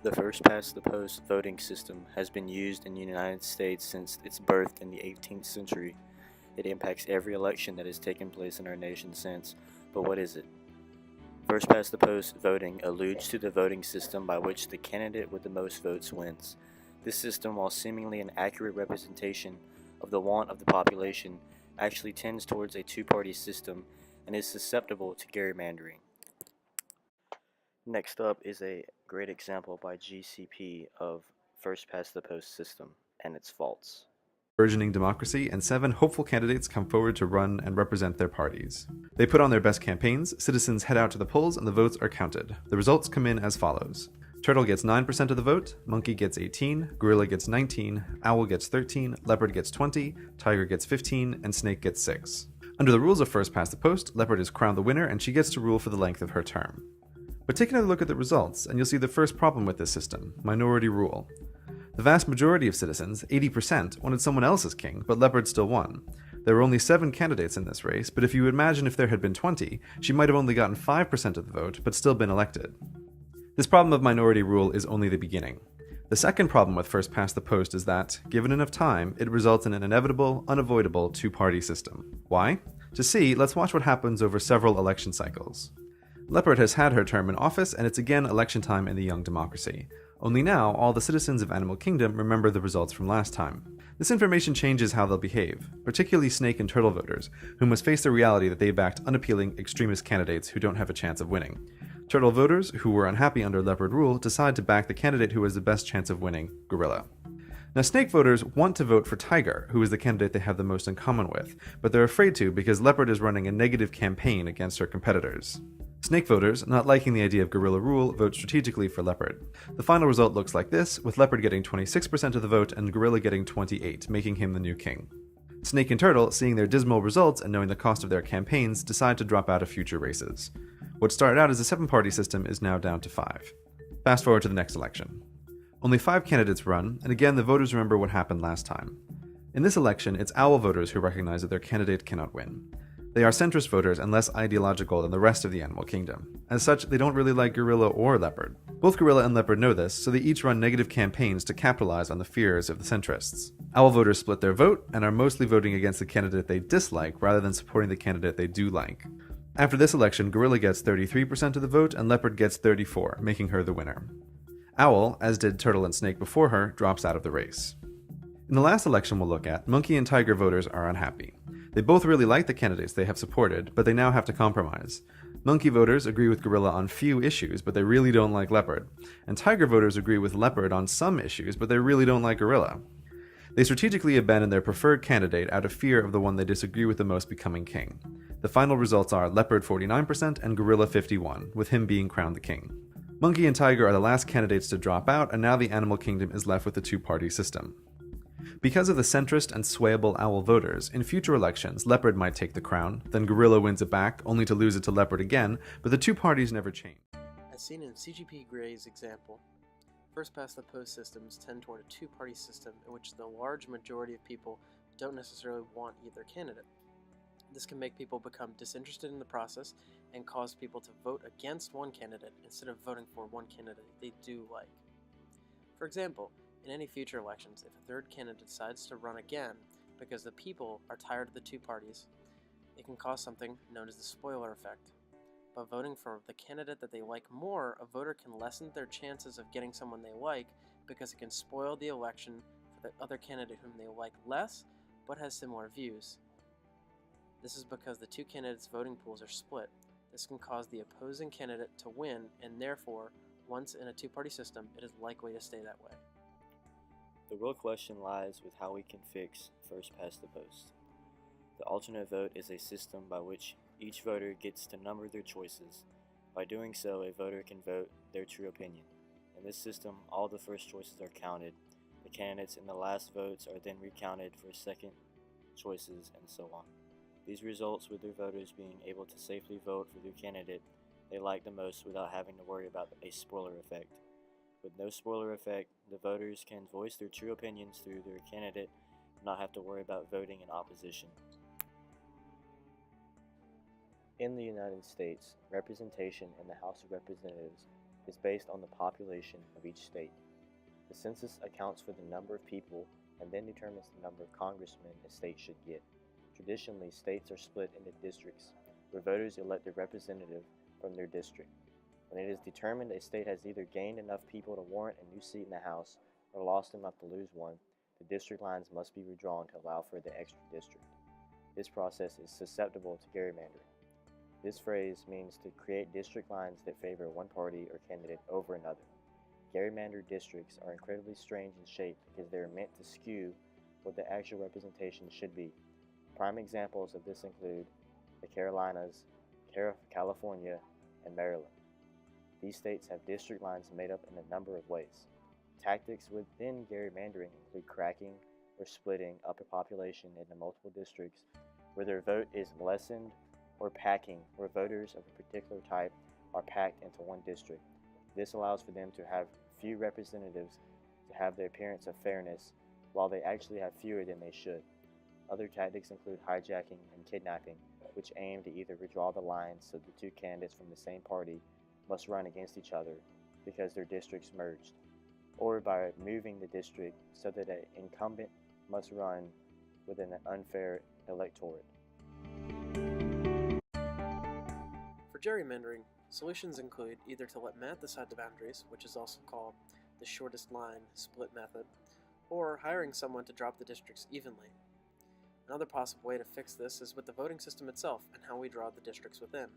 The first-past-the-post voting system has been used in the United States since its birth in the 18th century. It impacts every election that has taken place in our nation since, but what is it? First-past-the-post voting alludes to the voting system by which the candidate with the most votes wins. This system, while seemingly an accurate representation of the want of the population, actually tends towards a two-party system and is susceptible to gerrymandering. Next up is a great example by GCP of first-past-the-post system and its faults. Burgeoning democracy, and 7 hopeful candidates come forward to run and represent their parties. They put on their best campaigns, citizens head out to the polls, and the votes are counted. The results come in as follows. Turtle gets 9% of the vote, Monkey gets 18, Gorilla gets 19, Owl gets 13, Leopard gets 20, Tiger gets 15, and Snake gets 6. Under the rules of first past the post, Leopard is crowned the winner and she gets to rule for the length of her term. But take another look at the results, and you'll see the first problem with this system: minority rule. The vast majority of citizens, 80%, wanted someone else as king, but Leopard still won. There were only 7 candidates in this race, but if you imagine if there had been 20, she might have only gotten 5% of the vote, but still been elected. This problem of minority rule is only the beginning. The second problem with first past the post is that, given enough time, it results in an inevitable, unavoidable two-party system. Why? To see, let's watch what happens over several election cycles. Leopard has had her term in office, and it's again election time in the young democracy. Only now, all the citizens of Animal Kingdom remember the results from last time. This information changes how they'll behave, particularly Snake and Turtle voters, who must face the reality that they backed unappealing extremist candidates who don't have a chance of winning. Turtle voters, who were unhappy under Leopard rule, decide to back the candidate who has the best chance of winning, Gorilla. Now, Snake voters want to vote for Tiger, who is the candidate they have the most in common with, but they're afraid to because Leopard is running a negative campaign against her competitors. Snake voters, not liking the idea of guerrilla rule, vote strategically for Leopard. The final result looks like this, with Leopard getting 26% of the vote and Gorilla getting 28%, making him the new king. Snake and Turtle, seeing their dismal results and knowing the cost of their campaigns, decide to drop out of future races. What started out as a 7-party system is now down to 5. Fast forward to the next election. Only 5 candidates run, and again the voters remember what happened last time. In this election, it's Owl voters who recognize that their candidate cannot win. They are centrist voters and less ideological than the rest of the Animal Kingdom. As such, they don't really like Gorilla or Leopard. Both Gorilla and Leopard know this, so they each run negative campaigns to capitalize on the fears of the centrists. Owl voters split their vote and are mostly voting against the candidate they dislike rather than supporting the candidate they do like. After this election, Gorilla gets 33% of the vote and Leopard gets 34%, making her the winner. Owl, as did Turtle and Snake before her, drops out of the race. In the last election we'll look at, Monkey and Tiger voters are unhappy. They both really like the candidates they have supported, but they now have to compromise. Monkey voters agree with Gorilla on few issues, but they really don't like Leopard. And Tiger voters agree with Leopard on some issues, but they really don't like Gorilla. They strategically abandon their preferred candidate out of fear of the one they disagree with the most becoming king. The final results are Leopard 49% and Gorilla 51%, with him being crowned the king. Monkey and Tiger are the last candidates to drop out, and now the Animal Kingdom is left with a two-party system. Because of the centrist and swayable Owl voters, in future elections, Leopard might take the crown, then Gorilla wins it back, only to lose it to Leopard again, but the two parties never change. As seen in GCP Grey's example, first-past-the-post systems tend toward a two-party system in which the large majority of people don't necessarily want either candidate. This can make people become disinterested in the process and cause people to vote against one candidate instead of voting for one candidate they do like. For example, in any future elections, if a third candidate decides to run again because the people are tired of the two parties, it can cause something known as the spoiler effect. By voting for the candidate that they like more, a voter can lessen their chances of getting someone they like because it can spoil the election for the other candidate whom they like less but has similar views. This is because the two candidates' voting pools are split. This can cause the opposing candidate to win, and therefore, once in a two-party system, it is likely to stay that way. The real question lies with how we can fix first past the post. The alternate vote is a system by which each voter gets to number their choices. By doing so, a voter can vote their true opinion. In this system, all the first choices are counted. The candidates in the last votes are then recounted for second choices, and so on. These results with their voters being able to safely vote for their candidate they like the most without having to worry about a spoiler effect. With no spoiler effect, the voters can voice their true opinions through their candidate and not have to worry about voting in opposition. In the United States, representation in the House of Representatives is based on the population of each state. The census accounts for the number of people and then determines the number of congressmen a state should get. Traditionally, states are split into districts, where voters elect a representative from their district. When it is determined a state has either gained enough people to warrant a new seat in the House or lost enough to lose one, the district lines must be redrawn to allow for the extra district. This process is susceptible to gerrymandering. This phrase means to create district lines that favor one party or candidate over another. Gerrymandered districts are incredibly strange in shape because they are meant to skew what the actual representation should be. Prime examples of this include the Carolinas, California, and Maryland. These states have district lines made up in a number of ways. Tactics within gerrymandering include cracking or splitting up a population into multiple districts where their vote is lessened, or packing, where voters of a particular type are packed into one district. This allows for them to have few representatives to have the appearance of fairness, while they actually have fewer than they should. Other tactics include hijacking and kidnapping, which aim to either redraw the lines so the two candidates from the same party must run against each other because their districts merged, or by moving the district so that an incumbent must run with an unfair electorate. For gerrymandering, solutions include either to let math decide the boundaries, which is also called the shortest line split method, or hiring someone to drop the districts evenly. Another possible way to fix this is with the voting system itself and how we draw the districts within.